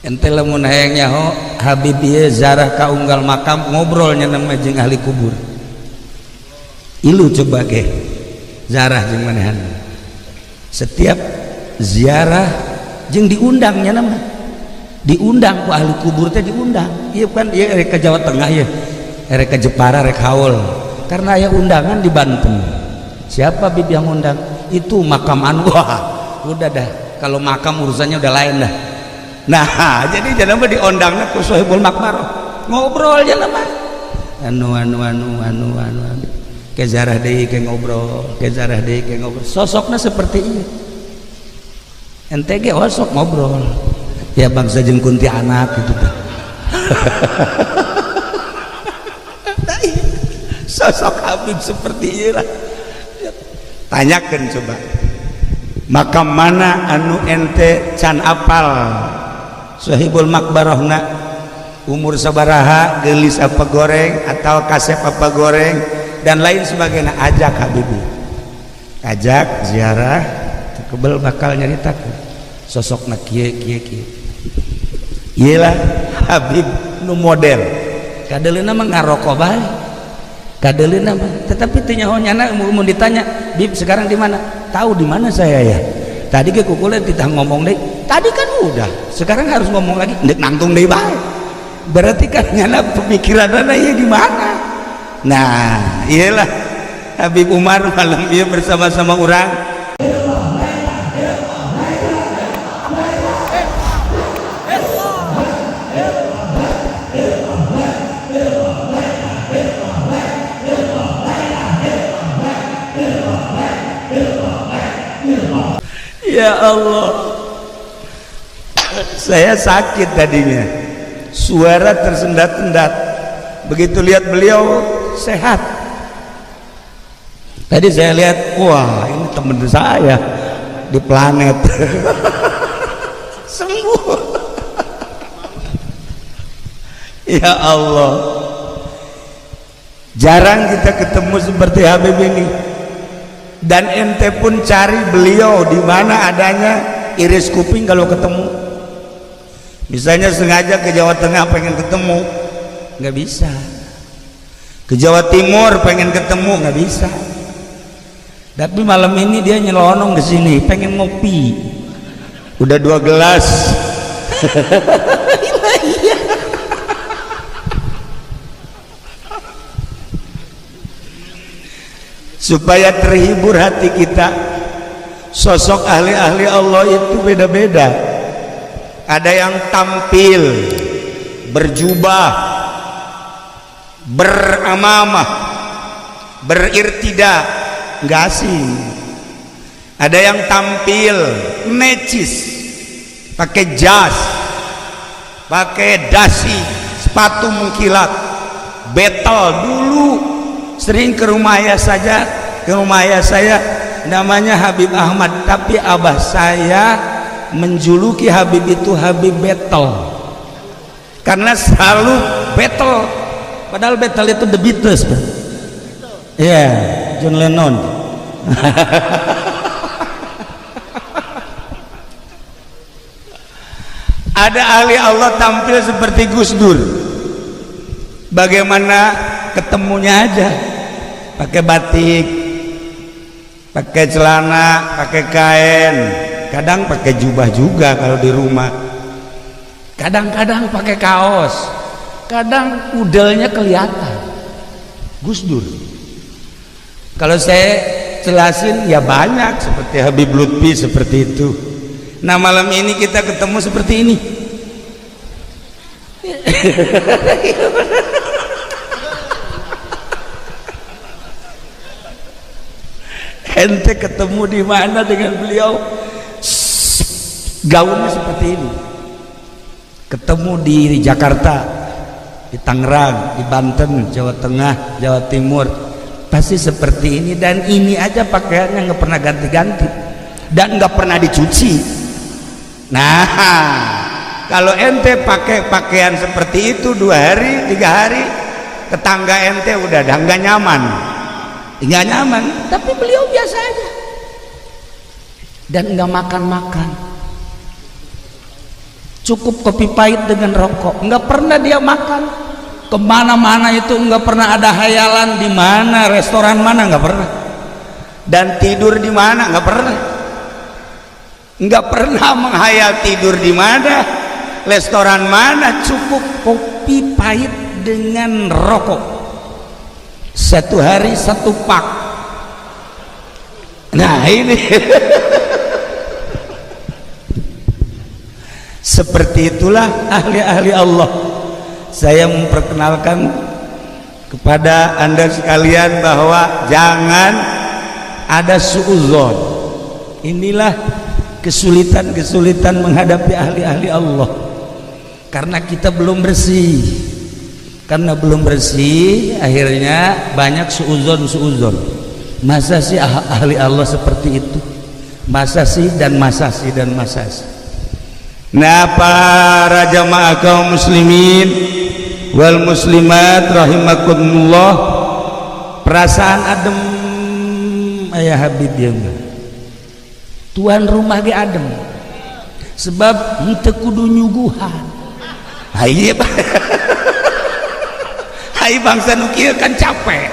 Ente lamun hayang nyaho Habib ieu zarah ka unggal makam ngobrolnya nama jeung ahli kubur. Ilu coba ge zarah jeung manehan. Setiap ziarah jeung diundangnya nama. Diundang ku ahli kubur teh diundang. Ieu kan ieu rek ka Jawa Tengah ieu. Rek ka Jepara rek haul. Karena aya undangan di Banten. Siapa Habib yang undang? Itu makam anu. Wah, udah dah. Kalau makam urusannya udah lain dah. Nah, jadi jangan diondangna ku Sohibul Makbarah. Ngobrol jangan mah. Anu ke zarah deui ke ngobrol, ke zarah deui ke ngobrol. Sosokna seperti ini. Ente ge sok ngobrol. Ya bangsa jeung kuntilanak gitu teh. Sosok Habib seperti ieu lah. Tanyakeun coba. Makam mana anu ente can apal? Sohibul Makbarahna umur sabaraha, gelis apa goreng atau kasep apa goreng dan lain sebagainya. Ajak Habibi, ajak ziarah, kebel bakal nyaritakeun sosokna kieu iyalah Habib nu model. Kadeleuna mah ngaroko bae, kadeleuna mah tetapi teu nyaho nyana mun ditanya, "Bib sekarang di mana?" "Tahu di mana saya ya. Tadi ke kukulet kita ngomong deh. Tadi kan udah. Sekarang harus ngomong lagi. Ndek nangtung deh bae." Berarti kan nyana pemikiranna ieu di mana? Nah, iyalah Habib Umar malam ieu bersama-sama orang. Ya Allah, saya sakit tadinya, suara tersendat-sendat. Begitu lihat beliau sehat. Tadi saya lihat, wah ini teman saya di planet. Sembuh. Ya Allah, jarang kita ketemu seperti Habib ini. Dan ente pun cari beliau di mana adanya, iris kuping kalau ketemu. Misalnya sengaja ke Jawa Tengah pengen ketemu, nggak bisa. Ke Jawa Timur pengen ketemu, nggak bisa. Tapi malam ini dia nyelonong ke sini, pengen ngopi. Udah 2 gelas. Supaya terhibur hati kita. Sosok ahli-ahli Allah itu beda-beda. Ada yang tampil berjubah, beramamah, berirtida, nggak asing. Ada yang tampil necis, pakai jas, pakai dasi, sepatu mengkilat, betel. Dulu sering ke rumah ayah saya namanya Habib Ahmad, tapi abah saya menjuluki Habib itu Habib Betel karena selalu betel, padahal betel itu The Beatles, ya John Lennon. Ada ahli Allah tampil seperti Gus Dur, bagaimana ketemunya aja, pakai batik, pakai celana, pakai kain, kadang pakai jubah juga kalau di rumah, kadang-kadang pakai kaos, kadang udelnya kelihatan. Gus Dur kalau saya jelasin ya banyak, seperti Habib Lutfi seperti itu. Nah malam ini kita ketemu seperti ini. Ente ketemu di mana dengan beliau? Gaunnya seperti ini. Ketemu di Jakarta, di Tangerang, di Banten, Jawa Tengah, Jawa Timur, pasti seperti ini. Dan ini aja pakaiannya nggak pernah ganti-ganti dan nggak pernah dicuci. Nah, kalau ente pakai pakaian seperti itu 2 hari, 3 hari, tetangga ente udah nggak nyaman. Nggak nyaman, tapi beliau biasa aja dan nggak makan-makan, cukup kopi pahit dengan rokok. Nggak pernah dia makan kemana-mana, itu nggak pernah ada hayalan di mana, restoran mana, nggak pernah. Dan tidur di mana, nggak pernah. Nggak pernah menghayal tidur di mana, restoran mana, cukup kopi pahit dengan rokok. Satu hari satu pak. Nah ini seperti itulah ahli-ahli Allah. Saya memperkenalkan kepada Anda sekalian bahwa jangan ada suudzon. Inilah kesulitan-kesulitan menghadapi ahli-ahli Allah, karena kita belum bersih. Karena belum bersih, akhirnya banyak suudzon. Masa sih ahli Allah seperti itu? Masa sih dan masa sih dan masa sih. Nah, para jamaah kaum muslimin wal muslimat rahimakumullah, perasaan adem ayah Habib ya mah. Tuan rumah ge adem. Sebab henteu kudu nyuguhan. Iya Pak. Hai bangsa nu kieu kan capek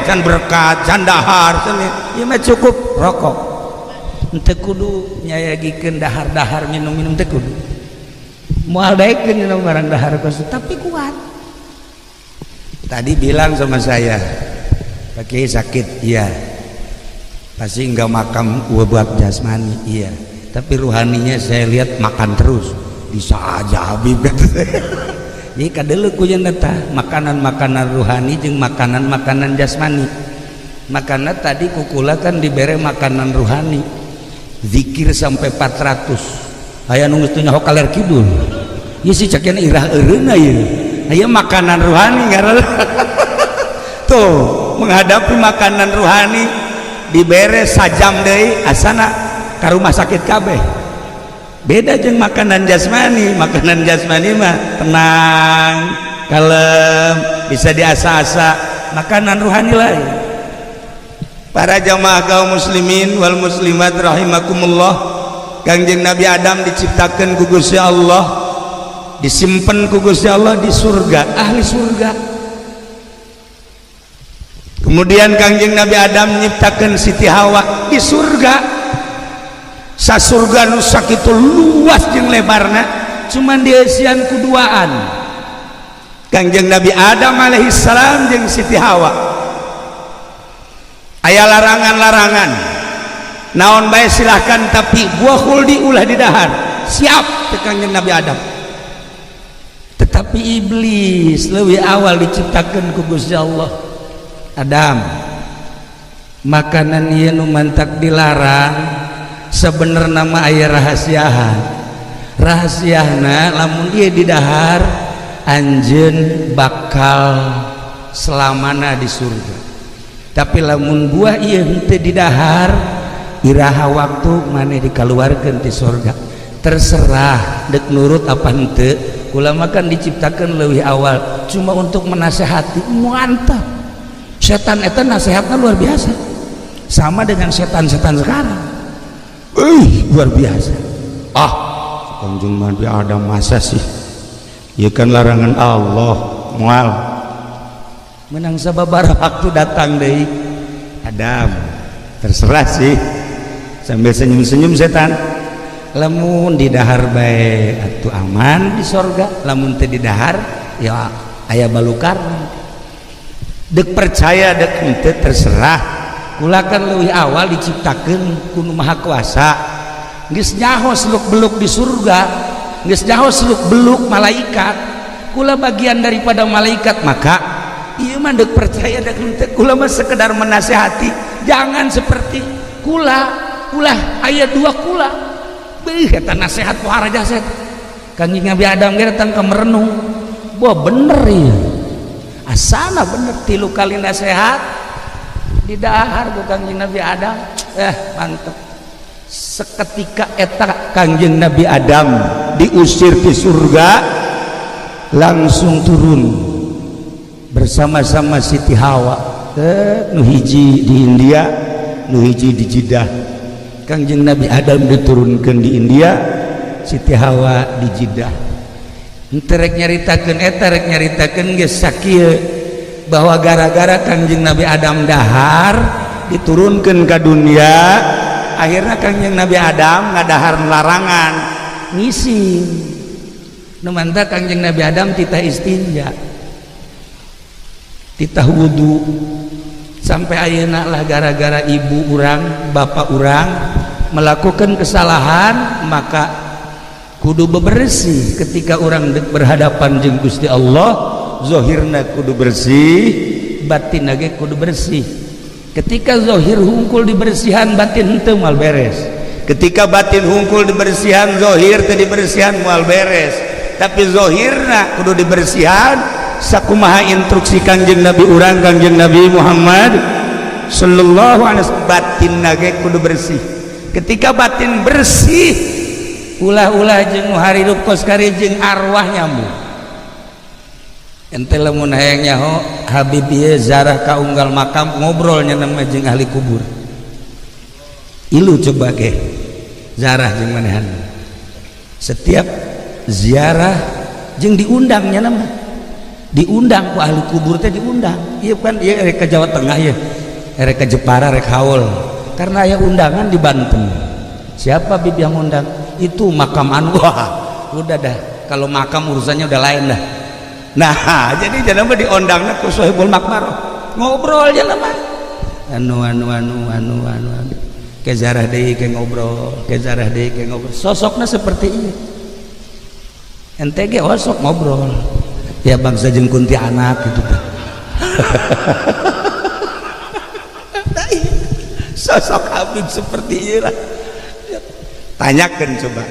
can berkat can dahar ieu mah cukup rokok, henteu kudu nyayagikeun dahar-dahar minum-minum teh kudu moal daekeun minum barang dahar kosu, tapi kuat. Tadi bilang sama saya, Pak Kiai sakit, iya pasti enggak makam buat jasmani, iya tapi ruhaninya saya lihat makan terus, bisa aja Habib kata saya. Jadi kadele kuyen eta makanan-makanan ruhani jeung makanan-makanan jasmani. Makana tadi kukula kan dibere makanan ruhani, zikir sampai 400. Aya nu geus teu nyaho kaler kidul. Ieu si cakeun irah eureuna ieu. Aya makanan ruhani ngaranna. Tuh, menghadapi makanan ruhani dibere sajam deui asana ka rumah sakit kabeh. Beda jeung makanan jasmani mah tenang, kalem, bisa diasa-asa. Makanan ruhani lain. Para jamaah kaum muslimin wal muslimat rahimakumullah, Kangjeng Nabi Adam diciptakan ku Gusti Allah, disimpen ku Gusti Allah di surga, ahli surga. Kemudian Kangjeng Nabi Adam menciptakan Siti Hawa di surga. Sasurga nu sakitu luas jeung lebarna, cuman dieusian ku duaan. Kangjeng Nabi Adam alaihi salam jeung Siti Hawa. Aya larangan-larangan. Naon bae silahkan, tapi buah khuldi ulah didahar. Siap teh Kangjeng Nabi Adam. Tetapi iblis leuwih awal diciptakeun ku Gusti Allah. Adam, makanan ieu nu mantak dilarang sebenarnya nama aya rahasiana lamun dia didahar anjeun bakal selamana di surga. Tapi lamun buah ieu henteu didahar iraha waktu maneh dikaluarkeun ti surga. Terserah dek nurut apa henteu, kula mah kan diciptakeun leuwih awal cuma untuk menasehati. Mantap, setan eta nasehatna luar biasa, sama dengan setan-setan sekarang. Luar biasa. Kanjeng Nabi Adam masa sih? Ya kan larangan Allah mual. Menang sababaraha waktu datang deui Adam. Terserah sih. Sambil senyum-senyum setan. Lamun didahar bae atuh aman di sorga. Lamun teu didahar ya aya balukar. Dek percaya dek henteu terserah. Kula kan leuwih awal diciptakeun ku Nu Maha Kuasa, geus nyaho seluk-beluk di surga, geus nyaho seluk-beluk malaikat. Kula bagian daripada malaikat, maka ieu mah deuk percaya deuk henteu. Kula mah sekedar menasehati, jangan seperti kula aya dua kula. Beuh eta nasehat pohara jaset. Kanjeng Nabi Adam ge datang ka merenung. Wah bener ieu. Asana bener 3 kali nasehat didahar ku Kanjeng Nabi Adam. Mantep. Seketika eta Kanjeng Nabi Adam diusir di surga, langsung turun bersama-sama Siti Hawa. Nu hiji di India, nu hiji di Jeddah. Kanjeng Nabi Adam diturunkan di India, Siti Hawa di Jeddah terek nyaritakeun eta rek nyaritakeun geus sakieu bahwa gara-gara Kangjeng Nabi Adam dahar diturunkeun ka dunia akhirnya Kangjeng Nabi Adam ngadahar larangan ngising nu mantap Kangjeng Nabi Adam titah istinja titah wudu sampai ayeuna lah gara-gara ibu urang bapak urang melakukan kesalahan maka kudu bebersih ketika orang berhadapan jeung Gusti Allah zahirna kudu bersih batin lagi kudu bersih ketika zahir hungkul dibersihan batin henteu moal beres ketika batin hungkul dibersihan zahir teu dibersihan moal beres tapi zahirna kudu dibersihan sakumaha instruksi Kangjeng Nabi urang Kangjeng Nabi Muhammad sallallahu alaihi wasallam batin lagi kudu bersih ketika batin bersih ulah-ulah jeung hari hidup kos kari jeung arwah nyambung ente lamun hayang nyaho Habib ieu zarah ka unggal makam ngobrol nyeunang jeung ahli kubur ilu coba ge zarah jeung manehan setiap ziarah jeung diundang nya nama diundang ku ahli kubur teh diundang ieu kan ieu rek ka Jawa Tengah ieu rek ka Jepara rek haul karena aya undangan di Banten siapa Bib yang undang itu makam anu wah udah dah kalau makam urusannya udah lain dah nah jadi jangan diondangnya ke Sohibul Makbarah ngobrol jangan mah anu ke zarah deui ke ngobrol ke zarah deui ke ngobrol sosoknya seperti ini ente ge sok ngobrol ya bangsa jeung kuntilanak gitu sosok Habib seperti ini lah tanyakan coba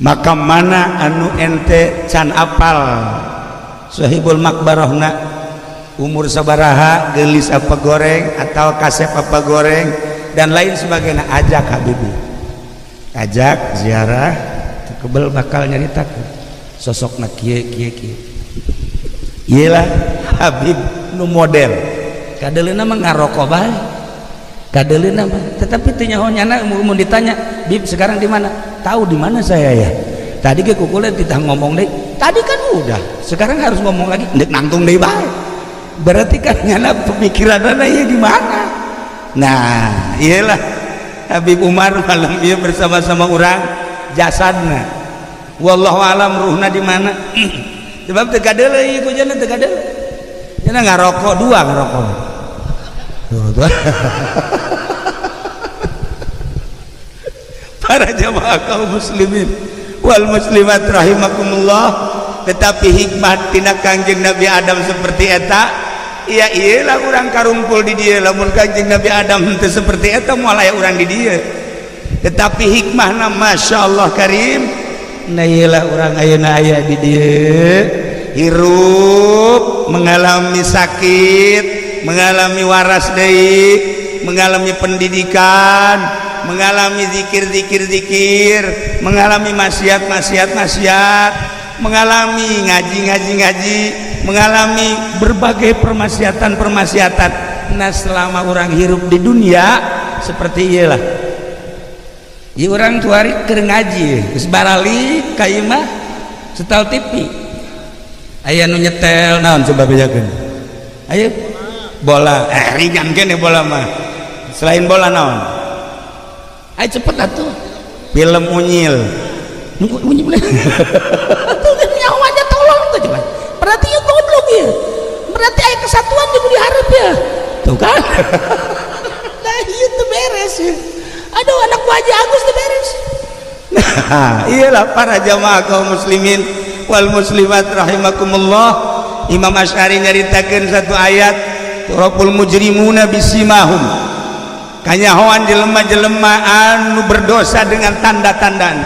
makam mana anu ente can apal Sohibul Makbarahna umur sabaraha gelis apa goreng atau kasep apa goreng dan lain sebagainya ajak Habibi ajak ziarah kebel bakal nyaritakeun sosokna kieu iyalah Habib nu model kadeleuna mah ngaroko bae kadeleuna mah tetapi teu nyaho-nyana mun ditanya Bib sekarang di mana? Tahu di mana saya ya? Tadi ke kukulan kita ngomong deh. Tadi kan udah. Sekarang harus ngomong lagi. Ndek nangtung deh bae. Berarti kan nyana pemikiranna ieu di mana? Nah, iyalah Habib Umar malam ieu bersama-sama orang jasadna. Wallahu alam ruhna di mana? Sebab teu kadeuleuh ieu ku jana teu kadeuleuh. Jana ngarokok dua ngarokok. Tuh. Para jamaah kaum muslimin wal muslimat rahimakumullah tetapi hikmah tina Kangjeng Nabi Adam seperti eta ya iyalah urang karumpul di dieu lamun Kangjeng Nabi Adam teu seperti eta moal aya urang di dieu tetapi hikmahna masyaallah karim nah iyalah urang ayeuna aya di dieu hirup mengalami sakit mengalami waras deui mengalami pendidikan mengalami zikir, mengalami maksiat, mengalami ngaji, mengalami berbagai permaksiatan. Nah selama orang hirup di dunia seperti iyalah. Ieu orang tuari keur ngaji, geus barali ka ieu mah setel TV. Aya nu nyetel naon coba bejakeun. Aya bola, ringan kene bola mah. Selain bola naon? Ayo cepet atuh film unyil unyil tuh nyawa aja tolong tuh cuman berarti ya goblok ya berarti ayo kesatuan juga diharap ya tuh kan nah itu beres ya aduh anak wajah Agus tuh beres nah iyalah para jamaah kaum muslimin wal muslimat rahimakumullah Imam Asy'ari nyaritakeun satu ayat turapul mujrimuna bisimahum kanyahoan jelema-jelema anu berdosa dengan tanda-tanda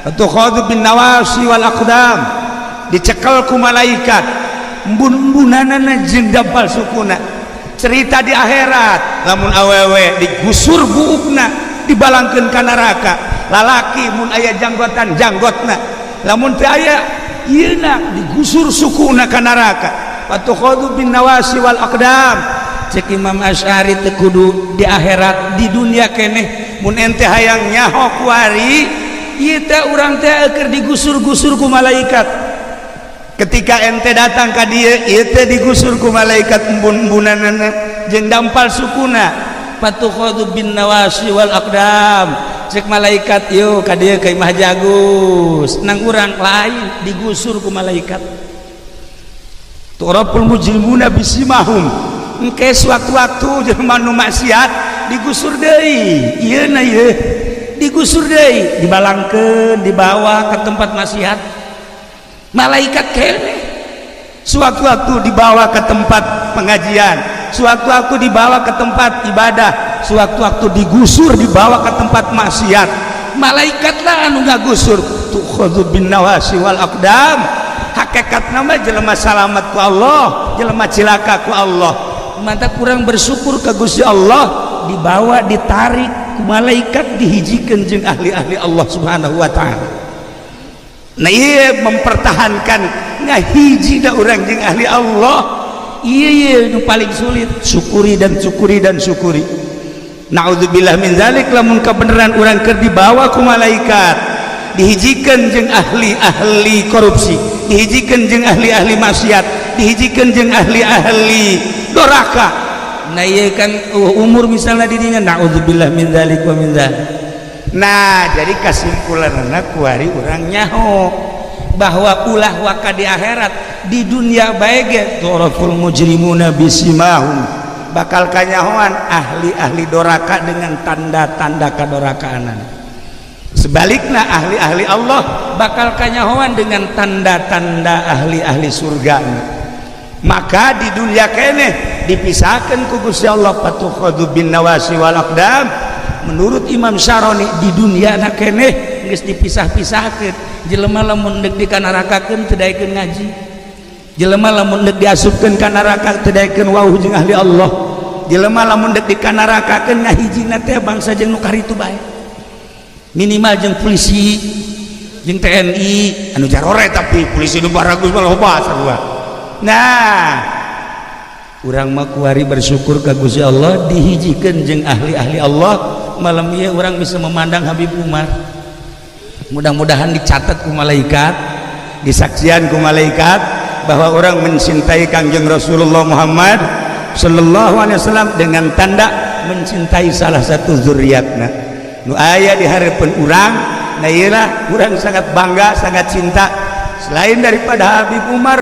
atau khadu bin nawasi wal aqdam dicekel ku malaikat embun-embunanana jeung dampal sukuna cerita di akhirat lamun awewe digusur buukna dibalangkeun ka neraka lalaki mun aya janggotan janggotna lamun teu aya ieuna digusur sukuna ka neraka atau khadu bin nawasi wal aqdam cek Imam Asy'ari teu kudu di akhirat di dunia keneh mun ente hayang nyaho kuari ieu teh urang teh keur digusur-gusur ku malaikat. Ketika ente datang ka dieu ieu teh digusur ku malaikat embun-embunanna jeung dampal sukuna fatukhadhu bin nawasi wal aqdam. Cek malaikat yo ka dieu ka Imah Jagus nang urang lain digusur ku malaikat. Turapul mujrimuna bisimahum engke sewaktu-waktu jelema nu maksiat digusur deui ieuna ieu digusur deui dibalangkeun dibawa ke tempat maksiat malaikat kene sewaktu-waktu dibawa ke tempat pengajian sewaktu-waktu dibawa ke tempat ibadah sewaktu-waktu digusur dibawa ke tempat maksiat malaikat lah anu ngagusur tukhadhu bin nawasi wal aqdam. Hakikat nama jelema salamat ku Allah jelema cilaka ku Allah mantap kurang bersyukur ke Gusti Allah dibawa ditarik ku malaikat dihijikeun jeung ahli-ahli Allah Subhanahu wa taala. Nah ieu mempertahankan ngahiji da urang jeung ahli Allah ieu nu paling sulit syukuri dan syukuri dan syukuri. Naudzubillah min zalik lamun kebenaran urang keur dibawa ku malaikat dihijikeun jeung ahli-ahli korupsi dihijikeun jeung ahli-ahli maksiat dihijikeun jeung ahli-ahli doraka. Nah ieu kan umur misalnya di dinya naudzubillah min dzalik wa min dzalik. Nah jadi kesimpulanna kuari urang nyaho bahwa ulah waka di akhirat di dunia bae ge turaful mujrimuna bisimahum bakal kanyahoan ahli-ahli doraka dengan tanda-tanda kadorakaanana. Sebaliknya ahli-ahli Allah bakal kanyahoan dengan tanda-tanda ahli-ahli surga. Maka di dunia kene dipisahkan ku Gusti Allah fatukhadhu bin nawasi wal aqdam. Menurut Imam Syaroni di dunia na kene geus dipisah-pisahkeun. Jelema lamun deuk dikanarakakeun teu daekeun ngaji. Jelema lamun deuk diasupkeun ka neraka teu daekeun wauh jeung ahli Allah. Jelema lamun deuk dikanarakakeun ngahijina teh bangsa jeung nu karitu bae. Minimal jeung polisi jeung TNI anu jarore tapi polisi nu baragus mah loba sarua. Nah urang mah kuari bersyukur ka Gusti Allah dihijikeun jeung ahli-ahli Allah malam ieu urang bisa memandang Habib Umar mudah-mudahan dicatat ku malaikat disaksian ku malaikat bahwa orang mencintai Kangjeng Rasulullah Muhammad sallallahu alaihi wasallam dengan tanda mencintai salah satu zuriatna nu aya di hareupeun urang. Nah ieu urang sangat bangga sangat cinta selain daripada Habib Umar